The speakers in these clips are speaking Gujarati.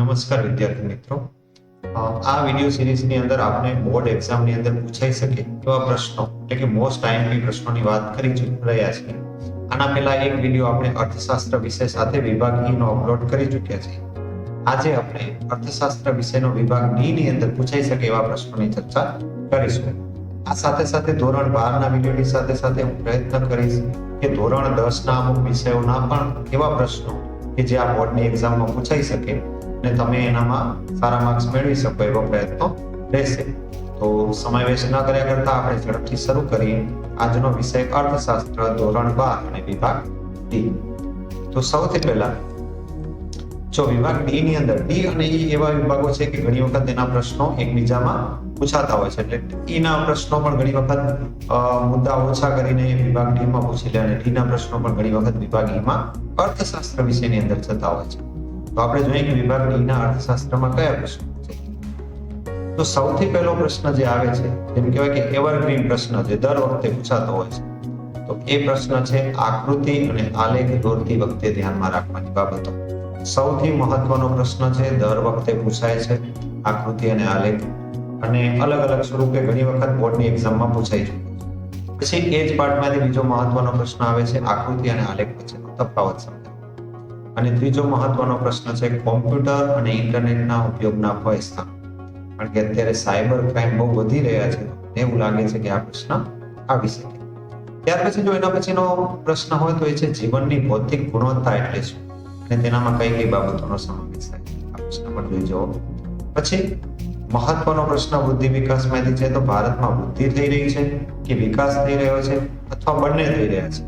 નમસ્કાર વિદ્યાર્થી મિત્રો, આ વિડિયો સિરીઝની અંદર આપણે બોર્ડ એક્ઝામની અંદર પૂછાઈ શકે એવા પ્રશ્નો એટલે કે મોસ્ટ આઈએમપી પ્રશ્નોની વાત કરી રહ્યા છીએ. આના પહેલા એક વિડિયો આપણે અર્થશાસ્ત્ર વિષય સાથે વિભાગ ઈ નો અપલોડ કરી ચૂક્યા છીએ. આજે આપણે અર્થશાસ્ત્ર વિષયનો વિભાગ ડી ની અંદર પૂછાઈ શકે એવા પ્રશ્નોની ચર્ચા કરીશું. આ સાથે સાથે ધોરણ 12 ના વિડિયોની સાથે સાથે હું પ્રયત્ન કરીશ કે ધોરણ 10 ના અમુક વિષયોના પણ એવા પ્રશ્નો કે જે આ બોર્ડની એક્ઝામમાં પૂછાઈ શકે અને તમે એનામાં સારા માર્ક્સ મેળવી શકો એવો પ્રયત્નો રહેશે. તો સમય વેસ્ટ ન કર્યા કરતા આપણે ઝડપથી શરૂ કરીએ. આજનો વિષય અર્થશાસ્ત્ર ધોરણ 12 અને વિભાગ ડી. તો સૌથી પહેલા જો વિભાગ ડી ની અંદર ડી અને ઈ એવા વિભાગો છે કે ઘણી વખત એના પ્રશ્નો એકબીજામાં પૂછાતા હોય છે. એટલે ઈ ના પ્રશ્નો પણ ઘણી વખત મુદ્દા ઓછા કરીને વિભાગ ડી માં પૂછી લે અને ડી ના પ્રશ્નો પણ ઘણી વખત વિભાગ ઈ માં અર્થશાસ્ત્ર વિષયની અંદર થતા હોય છે. તો આપણે જોઈએ કે વિભાગ ડી ના અર્થશાસ્ત્રમાં કયા પ્રશ્નો છે. તો સૌથી પહેલો પ્રશ્ન જે આવે છે જેમ કહેવાય કે એવરગ્રીન પ્રશ્ન જે દર વખતે પૂછાતો હોય છે. તો એ પ્રશ્ન છે આકૃતિ અને આલેખ દોરતી વખતે ધ્યાનમાં રાખવાની બાબતો. સૌથી મહત્વનો પ્રશ્ન છે, દર વખતે પૂછાય છે આકૃતિ અને આલેખ, અને અલગ અલગ સ્વરૂપે ઘણી વખત બોર્ડની એક્ઝામમાં પૂછાઈ ચૂક્યો છે. પછી એ જ પાઠમાંથી બીજો મહત્વનો પ્રશ્ન આવે છે આકૃતિ અને આલેખ વચ્ચેનો તફાવત સમજાવો. અને ત્રીજો મહત્વનો પ્રશ્ન છે કોમ્પ્યુટર અને ઇન્ટરનેટના ઉપયોગના ભય સ્થાન. કારણ કે અત્યારે સાયબર ક્રાઇમ બહુ વધી રહ્યા છે, એવું લાગે છે કે આ પ્રશ્ન આવી શકે. ત્યાર પછી જો એના પછીનો પ્રશ્ન હોય તો એ છે જીવનની ભૌતિક ગુણવત્તા એટલે શું અને તેનામાં કઈ કઈ બાબતોનો સમાવેશ થાય છે. આ પ્રશ્ન પણ જોઈ જવો. પછી મહત્વનો પ્રશ્ન વૃદ્ધિ વિકાસમાંથી છે. તો ભારતમાં વૃદ્ધિ થઈ રહી છે કે વિકાસ થઈ રહ્યો છે અથવા બંને થઈ રહ્યા છે?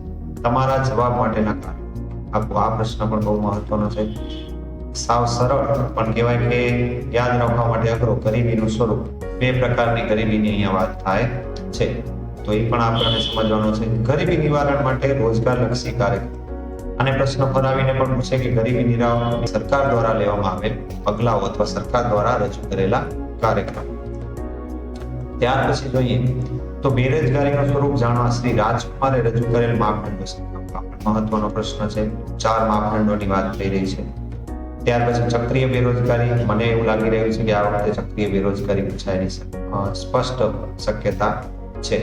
તમારા જવાબ માટેના કારણ આપો. આ પ્રશ્ન પણ બહુ મહત્વનો છે. સાવ સરળ પણ કહેવાય કે યાદ રાખવા માટે અઘરો. ગરીબીનું સ્વરૂપ, બે પ્રકારની ગરીબીની અહીંયા વાત થાય છે, તો એ પણ આપણને સમજવાનો છે. ગરીબી નિવારણ માટે રોજગારલક્ષી કાર્યક્રમ. અને પ્રશ્ન ફરાવીને પણ પૂછે કે ગરીબી નિવારણ સરકાર દ્વારા લેવામાં આવેલ પગલાઓ અથવા સરકાર દ્વારા રજૂ કરેલા કાર્યક્રમ. ત્યાર પછી જોઈએ તો બેરોજગારીનું સ્વરૂપ જાણવા શ્રી રાજકુમારે રજૂ કરેલ માપદંડો મહત્વનો પ્રશ્ન છે. 4 માપદંડોની વાત થઈ રહી છે. ત્યાર પછી ચક્રીય બેરોજગારી, મને એવું લાગી રહ્યું છે કે આ વખતે ચક્રીય બેરોજગારી પૂછાયની સ્પષ્ટ શક્યતા છે.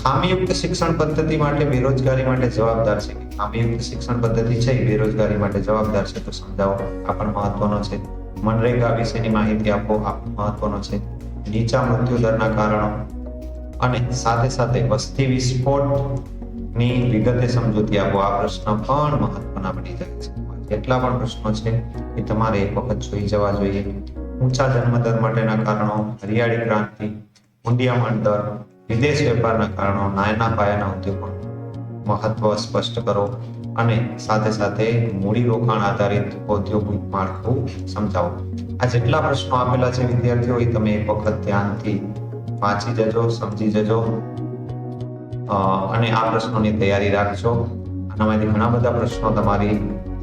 ખામીયુક્ત શિક્ષણ પદ્ધતિ માટે બેરોજગારી માટે જવાબદાર છે. ખામીયુક્ત શિક્ષણ પદ્ધતિ છે એ બેરોજગારી માટે જવાબદાર છે, તો સમજાવો. આ પણ મહત્વનો છે. મનરેગા વિશેની માહિતી આપો. આ પણ મહત્વનો છે. નીચા મૃત્યુ દરના કારણો અને સાથે સાથે વસ્તી વિસ્ફોટ ની વિગતે સમજૂતી આપો. આ પ્રશ્ન પણ મહત્વના બની જાય છે. જેટલા પણ પ્રશ્નો છે એ તમારે એક વખત જોઈ જવા જોઈએ. ઊંચા જન્મદર માટેના કારણો, હરિયાળી ક્રાંતિ, ઊંડિયામણ દર, વિદેશ વેપારના કારણો, નાના પાયાના ઉદ્યોગો મહત્વ સ્પષ્ટ કરો અને સાથે સાથે મૂડી રોકાણ આધારિત ઔદ્યોગિક માળખું સમજાવો. આ જેટલા પ્રશ્નો આપેલા છે વિદ્યાર્થીઓ, એ તમે એક વખત ધ્યાનથી વાંચી જજો, સમજી જજો અને આ પ્રશ્નોની તૈયારી રાખજો. આનામાંથી ઘણા બધા પ્રશ્નો તમારી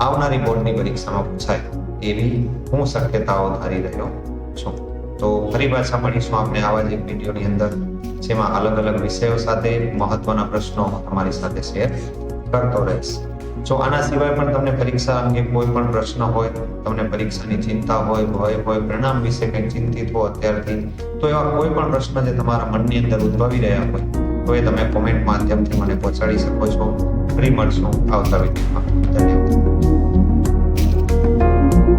આવનારી બોર્ડની પરીક્ષામાં પૂછાય એવી હું શક્યતાઓ ધારી રહ્યો છું. તો ફરી પાછા મળીશું આપણે આવા જ એક વિડીયોની અંદર, જેમાં અલગ અલગ વિષયો સાથે મહત્વના પ્રશ્નો તમારી સાથે શેર કરતો રહીશ. જો આના સિવાય પણ તમને પરીક્ષા અંગે કોઈ પણ પ્રશ્ન હોય, તમને પરીક્ષાની ચિંતા હોય, ભય હોય, પરિણામ વિશે કંઈક ચિંતિત હો અત્યારથી, તો એવા કોઈ પણ પ્રશ્ન જે તમારા મનની અંદર ઉદ્ભવી રહ્યા હોય તો એ તમે કોમેન્ટ માધ્યમથી મને પહોંચાડી શકો છો. ફરી મળશું આવતા વિડીયોમાં.